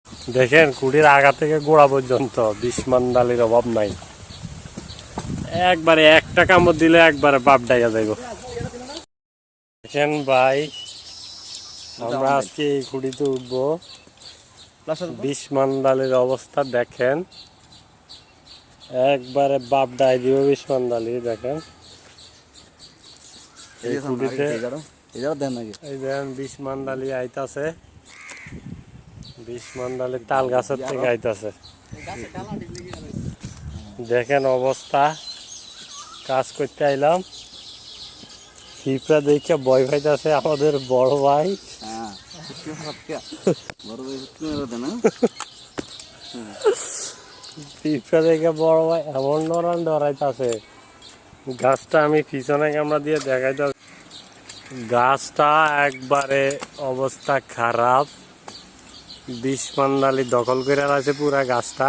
দেখেন কুড়ির আগা থেকে গোড়া পর্যন্ত বিষ্মান্ডালির অভাব নাই। একবারে একটা কামড় দিলে একবারে বাপ ডাইয়া যাইব। দেখেন ভাই, আমরা আজকে এই খুঁড়িতে উঠবো। বিষ্মান্ডালির অবস্থা দেখেন, একবারে বাপ ডাই দিব বিষ্মান্ডালি। দেখেন এই খুঁড়িতে এই দেখেন বিষ্মান্ডালি আইতাছে, বিষ্মান্ডালি তাল গাছের থেকে আইতাছে। দেখেন অবস্থা, কাজ করতে আইলাম, পিঁপড়া দেখে ভয় পাইতেছে আমাদের বড় ভাই। পিঁপড়া দেখে বড় ভাই এমন নরান ডরাইতেছে। গাছটা আমি পিছনে ক্যামেরা দিয়ে দেখাইতে, গাছটা একবারে অবস্থা খারাপ, বিষ্মান্ডালি দখল করে আছে পুরা গাছটা।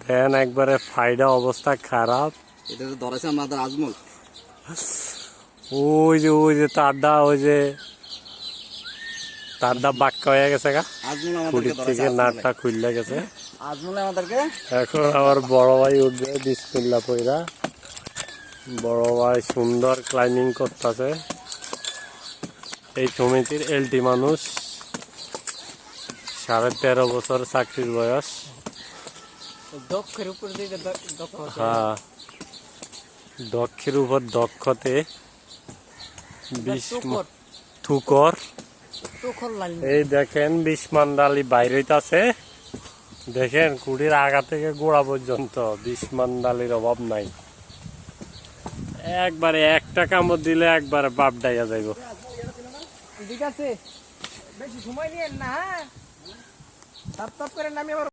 দেন একবারে ফাইডা অবস্থা খারাপ। এটা তো ধরেছে আমাদের আজমল। ওই যে তারটা, ওই যে তারটা বাক্কা হয়ে গেছে গা, খুঁটির থেকে নাটটা খুললে গেছে। আজমলে আমাদেরকে এখন আমার বড় ভাই উঠবে বিসমিল্লাহ পইরা। বড় ভাই সুন্দর ক্লাইম্বিং করতেছে। এই সমিতির এলটি মানুষ, 13.5 বছর চাকরির বয়স। হ্যাঁ, দক্ষের উপর দক্ষতে থুকর। এই দেখেন বিষ্মান্ডালি বাইর হইতাছে। দেখেন কুড়ির আগা থেকে গোড়া পর্যন্ত বিষ্মান্ডালির অভাব নাই। একবারে একটা কামড় দিলে একবারে বাপ ডাইয়া যাইব। ঠিক আছে, বেশি সময় নিয়েন না। হ্যাঁ, তাপ করে নামি আবার।